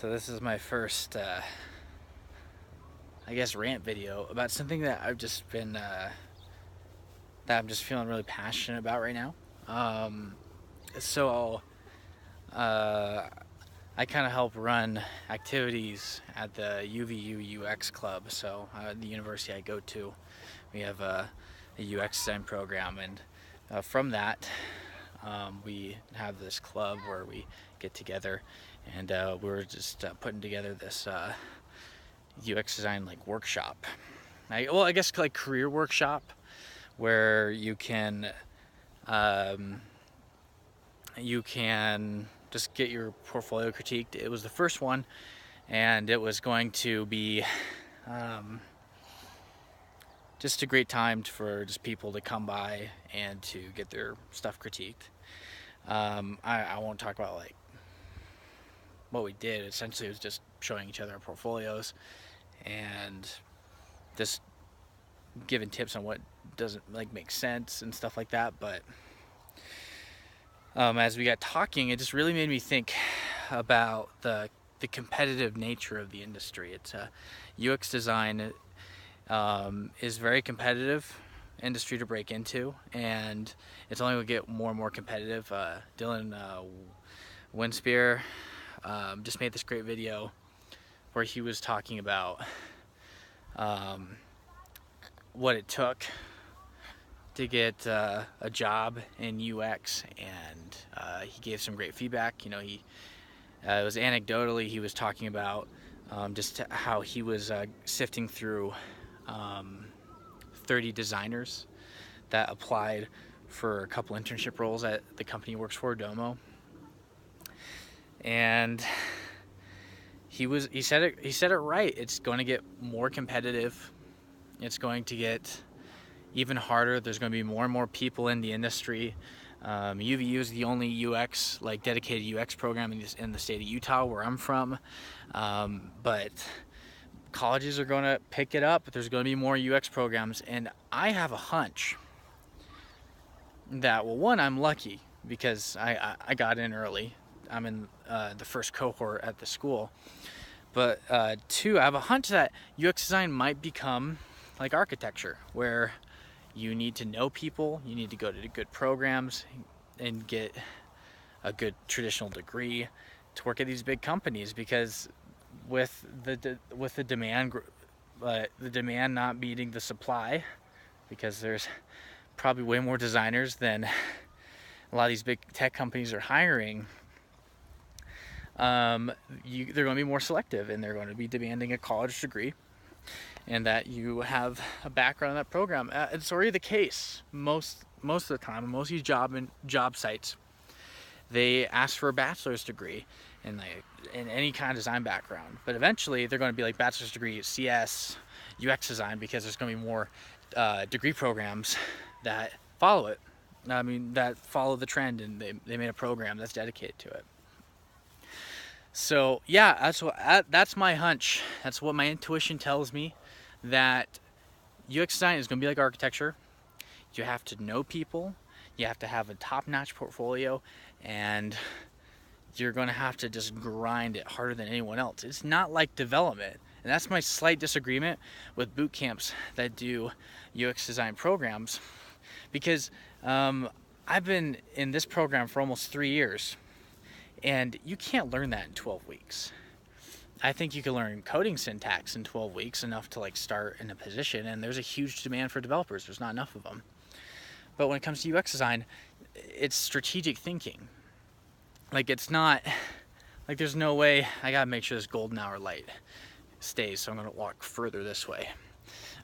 So this is my first, I guess, rant video about something that I've just been, that I'm just feeling really passionate about right now. Um, so uh, I kind of help run activities at the UVU UX Club. So the university I go to, we have a UX design program, and from that, we have this club where we get together, and we're just putting together this UX design like workshop. I guess like career workshop where you can just get your portfolio critiqued. It was the first one, and it was going to be um, just a great time for just people to come by and to get their stuff critiqued. I won't talk about like what we did. Essentially, it was just showing each other our portfolios and just giving tips on what doesn't like make sense and stuff like that. But as we got talking, it just really made me think about the competitive nature of the industry. It's UX design is very competitive industry to break into, and it's only going to get more and more competitive. Dillion Winspear just made this great video where he was talking about what it took to get a job in UX, and he gave some great feedback. You know, it was anecdotally, he was talking about just how he was sifting through 30 designers that applied for a couple internship roles at the company he works for, Domo. And he said it right. It's going to get more competitive. It's going to get even harder. There's going to be more and more people in the industry. UVU is the only UX, like dedicated UX program in the state of Utah, where I'm from. But colleges are going to pick it up. There's going to be more UX programs, and I have a hunch that, well, one, I'm lucky because I got in early. I'm in the first cohort at the school. But two, I have a hunch that UX design might become like architecture, where you need to know people, you need to go to good programs and get a good traditional degree to work at these big companies, because with the demand not meeting the supply, because there's probably way more designers than a lot of these big tech companies are hiring. They're going to be more selective, and they're going to be demanding a college degree and that you have a background in that program. It's already the case most of the time. Most of these job sites, they ask for a bachelor's degree in any kind of design background. But eventually, they're going to be like bachelor's degree CS, UX design, because there's going to be more degree programs that follow it. I mean, that follow the trend, and they made a program that's dedicated to it. So yeah, that's my hunch. That's what my intuition tells me, that UX design is going to be like architecture. You have to know people, you have to have a top-notch portfolio, and you're going to have to just grind it harder than anyone else. It's not like development, and that's my slight disagreement with boot camps that do UX design programs, because I've been in this program for almost 3 years, and you can't learn that in 12 weeks. I think you can learn coding syntax in 12 weeks, enough to like start in a position, and there's a huge demand for developers. There's not enough of them. But when it comes to UX design, it's strategic thinking. Like, it's not like there's no way I gotta make sure this golden hour light stays, so I'm gonna walk further this way.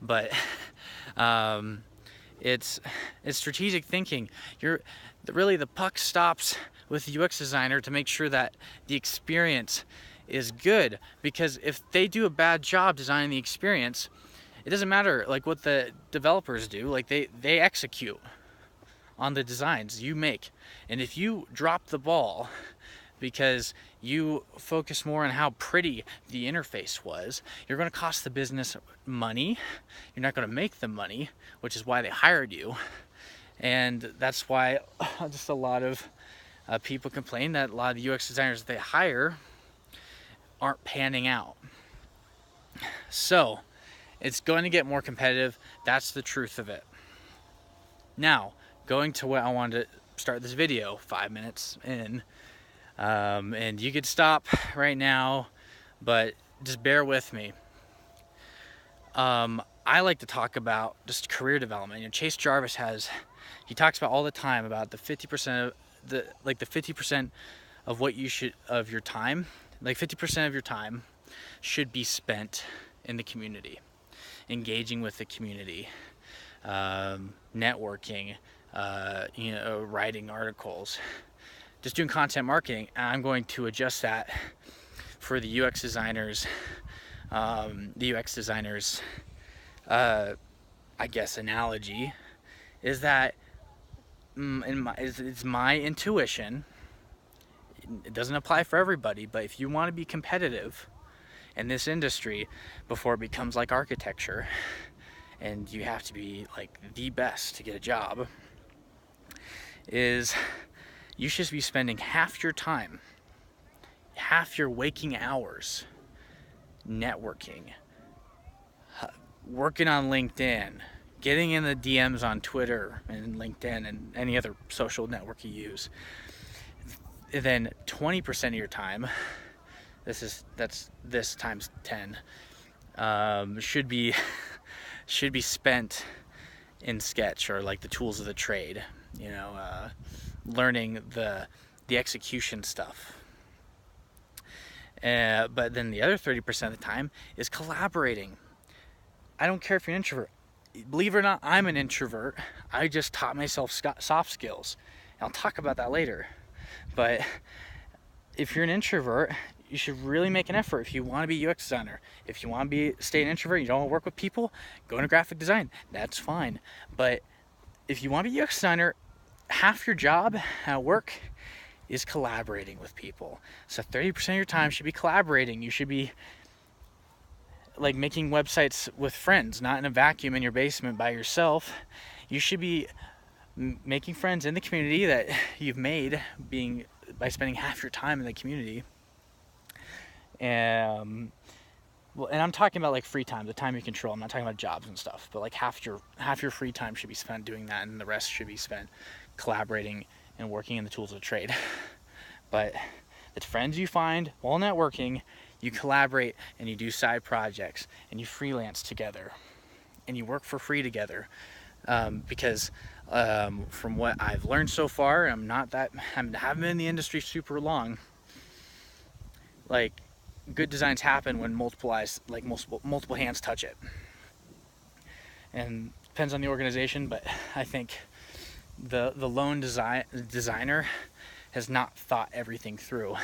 But it's strategic thinking. The puck stops with the UX designer to make sure that the experience is good, because if they do a bad job designing the experience, it doesn't matter like what the developers do. Like, they execute on the designs you make, and if you drop the ball because you focus more on how pretty the interface was, you're going to cost the business money. You're not going to make the money, which is why they hired you. And that's why just a lot of people complain that a lot of the UX designers they hire aren't panning out. So it's going to get more competitive. That's the truth of it. Now, going to what I wanted to start this video, 5 minutes in, and you could stop right now, but just bear with me. I like to talk about just career development. You know, Chase Jarvis he talks about all the time about the 50% of the 50% of what you should of your time, like 50% of your time should be spent in the community, engaging with the community, networking, writing articles, just doing content marketing. And I'm going to adjust that for the UX designers. I guess analogy is that it's my intuition. It doesn't apply for everybody, but if you want to be competitive in this industry before it becomes like architecture and you have to be like the best to get a job, is you should be spending half your time, half your waking hours networking, working on LinkedIn, getting in the DMs on Twitter and LinkedIn and any other social network you use. And then 20% of your time, that's this times 10, should be spent in Sketch or like the tools of the trade, learning the execution stuff. But then the other 30% of the time is collaborating. I don't care if you're an introvert. Believe it or not, I'm an introvert. I just taught myself soft skills. I'll talk about that later. But if you're an introvert, you should really make an effort. If you want to be a UX designer, if you want to stay an introvert, you don't want to work with people, go into graphic design. That's fine. But if you want to be a UX designer, half your job at work is collaborating with people. So 30% of your time should be collaborating. You should be like making websites with friends, not in a vacuum in your basement by yourself. You should be making friends in the community that you've made by spending half your time in the community. And I'm talking about like free time, the time you control. I'm not talking about jobs and stuff, but like half your free time should be spent doing that, and the rest should be spent collaborating and working in the tools of the trade. But the friends you find while networking, you collaborate and you do side projects and you freelance together and you work for free together. Because from what I've learned so far, I haven't been in the industry super long. Like, good designs happen when multiple hands touch it. And depends on the organization, but I think the lone designer has not thought everything through.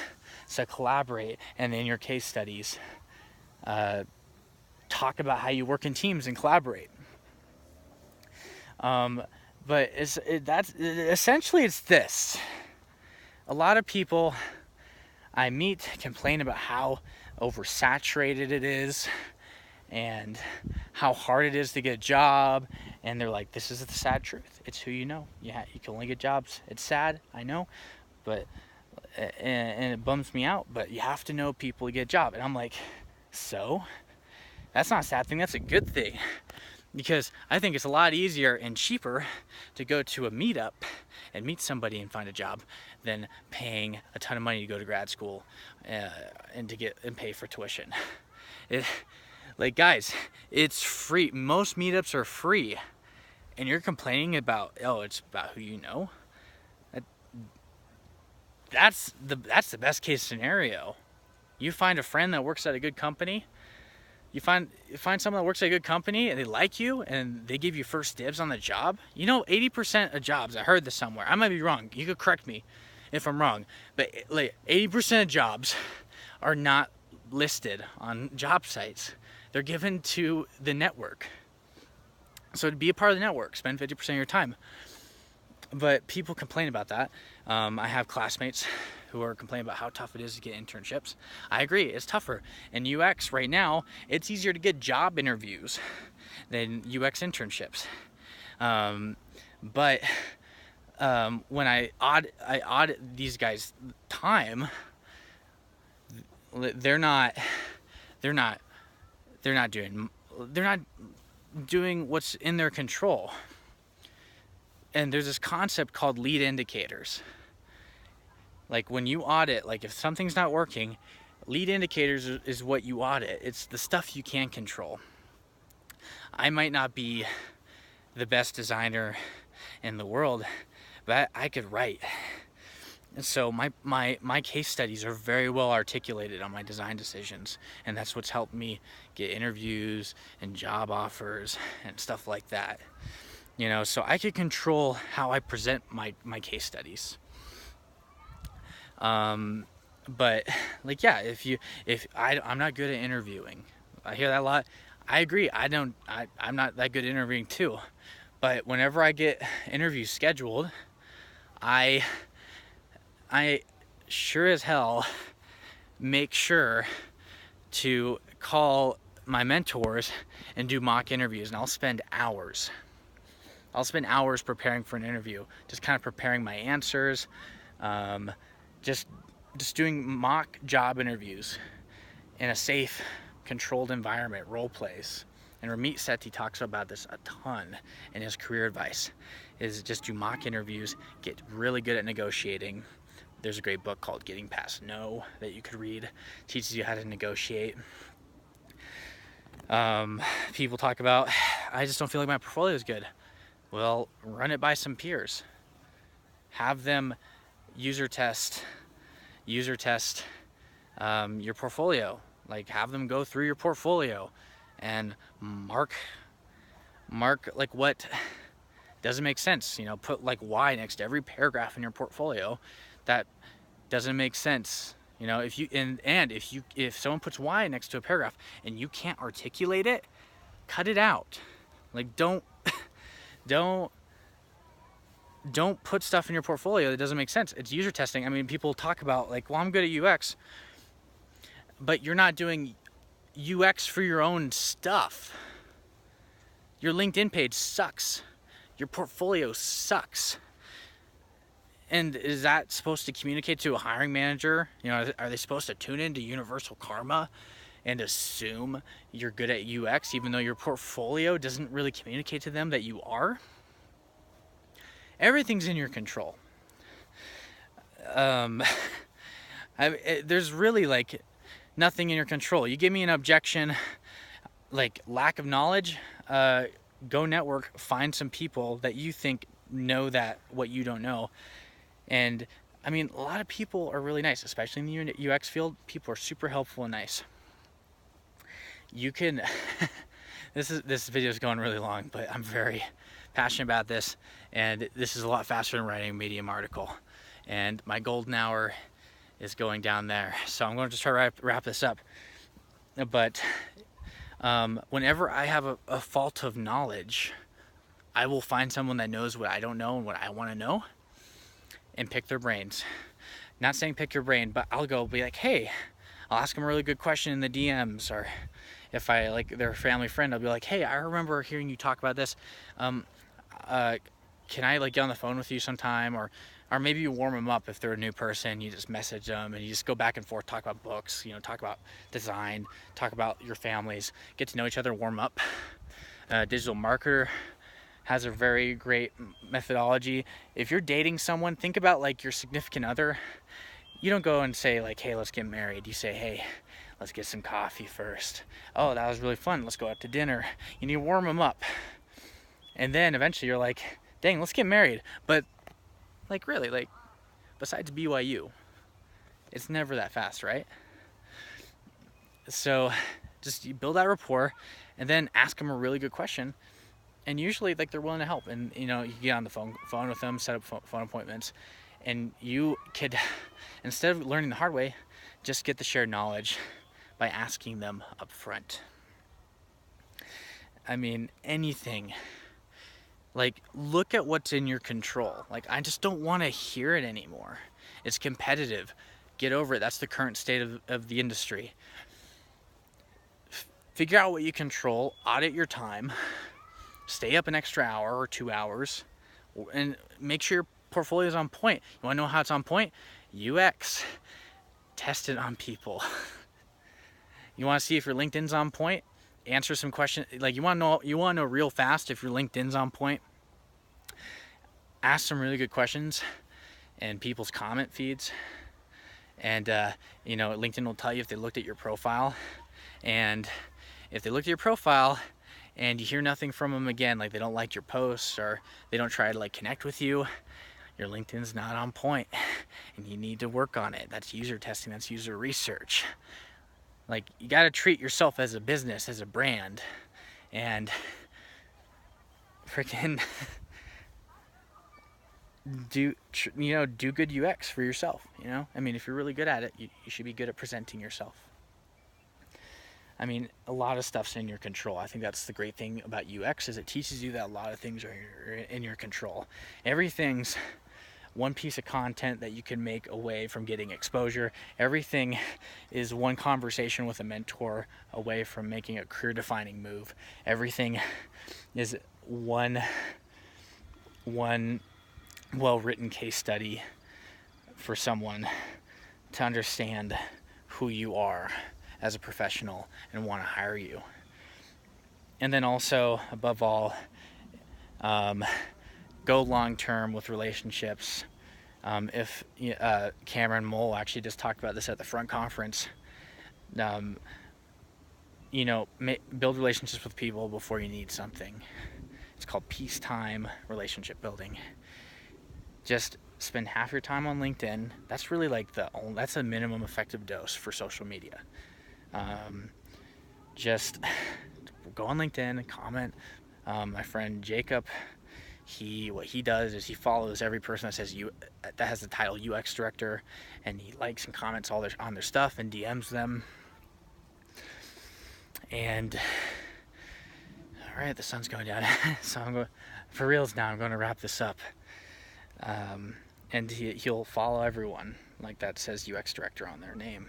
So collaborate, and in your case studies, talk about how you work in teams and collaborate. But essentially it's this. A lot of people I meet complain about how oversaturated it is and how hard it is to get a job, and they're like, this is the sad truth. It's who you know. Yeah, you can only get jobs. It's sad, I know, but and it bums me out, but you have to know people to get a job. And I'm like, so? That's not a sad thing, that's a good thing. Because I think it's a lot easier and cheaper to go to a meetup and meet somebody and find a job than paying a ton of money to go to grad school and pay for tuition. Like, guys, it's free. Most meetups are free, and you're complaining about, it's about who you know. That's the best case scenario. You find a friend that works at a good company. You find someone that works at a good company and they like you and they give you first dibs on the job. 80% of jobs, I heard this somewhere, I might be wrong, you could correct me if I'm wrong, but like 80% of jobs are not listed on job sites. They're given to the network. So to be a part of the network, spend 50% of your time. But people complain about that. I have classmates who are complaining about how tough it is to get internships. I agree, it's tougher. In UX right now, it's easier to get job interviews than UX internships. But when I audit these guys' time, they're not they're not they're not doing what's in their control. And there's this concept called lead indicators. Like when you audit, like if something's not working, lead indicators is what you audit. It's the stuff you can control. I might not be the best designer in the world, but I could write. And so my case studies are very well articulated on my design decisions, and that's what's helped me get interviews and job offers and stuff like that. You know, so I could control how I present my case studies. But like, yeah, I'm not good at interviewing. I hear that a lot. I agree. I'm not that good at interviewing too. But whenever I get interviews scheduled, I sure as hell make sure to call my mentors and do mock interviews, and I'll spend hours preparing for an interview, just kind of preparing my answers, just doing mock job interviews in a safe, controlled environment, role plays. And Ramit Sethi talks about this a ton in his career advice, is just do mock interviews, get really good at negotiating. There's a great book called Getting Past No that you could read. It teaches you how to negotiate. People talk about, I just don't feel like my portfolio is good. Well, run it by some peers. Have them user test your portfolio. Like, have them go through your portfolio and mark like what doesn't make sense. You know, put like Y next to every paragraph in your portfolio that doesn't make sense. You know, if someone puts Y next to a paragraph and you can't articulate it, cut it out. Like, don't put stuff in your portfolio that doesn't make sense. It's user testing. I mean, people talk about like, well, I'm good at UX, but you're not doing UX for your own stuff. Your LinkedIn page sucks. Your portfolio sucks. And is that supposed to communicate to a hiring manager? You know, are they supposed to tune into universal karma and assume you're good at UX even though your portfolio doesn't really communicate to them that you are? Everything's in your control. There's really like nothing in your control. You give me an objection, like lack of knowledge, go network, find some people that you think know that what you don't know. And I mean, a lot of people are really nice, especially in the UX field. People are super helpful and nice. You can, this video is going really long, but I'm very passionate about this, and this is a lot faster than writing a Medium article. And my golden hour is going down there, so I'm going to just try to wrap this up. But whenever I have a fault of knowledge, I will find someone that knows what I don't know and what I want to know, and pick their brains. Not saying pick your brain, but I'll go be like, hey, I'll ask them a really good question in the DMs, or if I like their family friend, I'll be like, hey, I remember hearing you talk about this. Can I like get on the phone with you sometime? Or maybe you warm them up if they're a new person. You just message them and you just go back and forth, talk about books, you know, talk about design, talk about your families, get to know each other, warm up. Digital marketer has a very great methodology. If you're dating someone, think about like your significant other. You don't go and say like, hey, let's get married. You say, hey, let's get some coffee first. Oh, that was really fun. Let's go out to dinner. You need to warm them up. And then eventually you're like, dang, let's get married. But like really, like besides BYU, it's never that fast, right? So just you build that rapport and then ask them a really good question. And usually like they're willing to help, and you know, you get on the phone with them, set up phone appointments, and you could, instead of learning the hard way, just get the shared knowledge by asking them up front. I mean, anything. Like, look at what's in your control. Like, I just don't want to hear it anymore. It's competitive. Get over it. That's the current state of the industry. Figure out what you control, audit your time, stay up an extra hour or 2 hours, and make sure your portfolio is on point. You want to know how it's on point? UX. Test it on people. You want to see if your LinkedIn's on point? Answer some questions. Like, you want to know real fast if your LinkedIn's on point? Ask some really good questions in people's comment feeds. And, you know, LinkedIn will tell you if they looked at your profile. And if they looked at your profile and you hear nothing from them again, like they don't like your posts or they don't try to like connect with you, your LinkedIn's not on point and you need to work on it. That's user testing, that's user research. Like, you got to treat yourself as a business, as a brand, and freaking do good UX for yourself. You know, I mean, if you're really good at it, you should be good at presenting yourself. I mean, a lot of stuff's in your control. I think that's the great thing about UX, is it teaches you that a lot of things are in your control. Everything's one piece of content that you can make away from getting exposure. Everything is one conversation with a mentor away from making a career-defining move. Everything is one well-written case study for someone to understand who you are as a professional and want to hire you. And then also, above all, go long-term with relationships. If Cameron Mole actually just talked about this at the front conference, you know, build relationships with people before you need something. It's called peacetime relationship building. Just spend half your time on LinkedIn. That's really like that's a minimum effective dose for social media. Just go on LinkedIn and comment. My friend Jacob, what he does is he follows every person that has the title UX director, and he likes and comments on their stuff and DMs them. And all right, the sun's going down, so for reals now. I'm going to wrap this up. And he'll follow everyone like that says UX director on their name.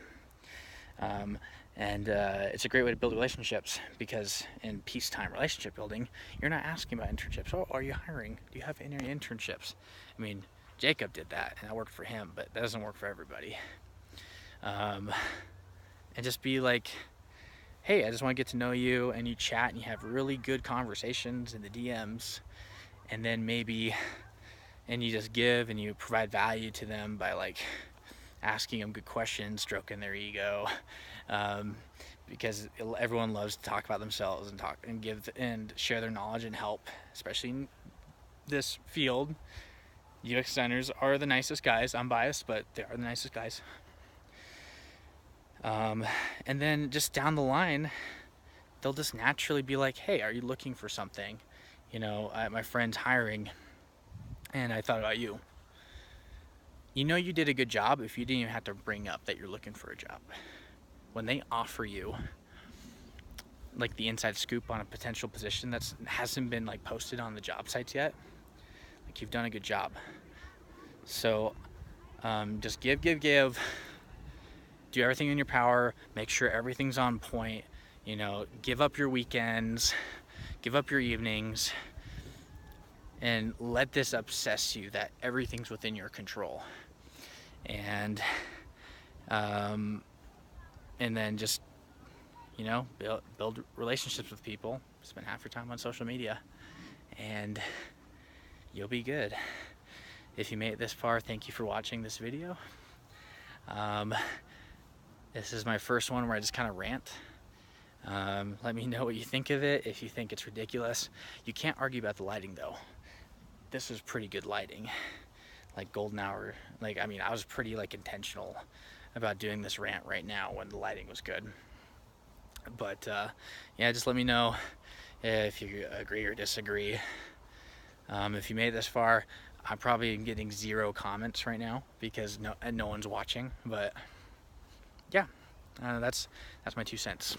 And it's a great way to build relationships, because in peacetime relationship building, you're not asking about internships. Oh, are you hiring? Do you have any internships? I mean, Jacob did that, and that worked for him, but that doesn't work for everybody. And just be like, hey, I just want to get to know you, and you chat, and you have really good conversations in the DMs, and then and you just give, and you provide value to them by like asking them good questions, stroking their ego, because everyone loves to talk about themselves and give and share their knowledge and help, especially in this field. UX designers are the nicest guys. I'm biased, but they are the nicest guys. And then just down the line, they'll just naturally be like, hey, are you looking for something? You know, my friend's hiring, and I thought about you. You know, you did a good job if you didn't even have to bring up that you're looking for a job. When they offer you like the inside scoop on a potential position that hasn't been like posted on the job sites yet, like, you've done a good job. So just give, do everything in your power, make sure everything's on point. You know, give up your weekends, give up your evenings, and let this obsess you that everything's within your control. And then just, you know, build relationships with people, spend half your time on social media, and you'll be good. If you made it this far, thank you for watching this video. This is my first one where I just kind of rant. Let me know what you think of it, if you think it's ridiculous. You can't argue about the lighting though. This is pretty good lighting, like golden hour. Like, I mean, I was pretty like intentional about doing this rant right now when the lighting was good. But yeah, just let me know if you agree or disagree. If you made it this far, I'm probably getting 0 comments right now because no one's watching. But yeah, that's my 2 cents.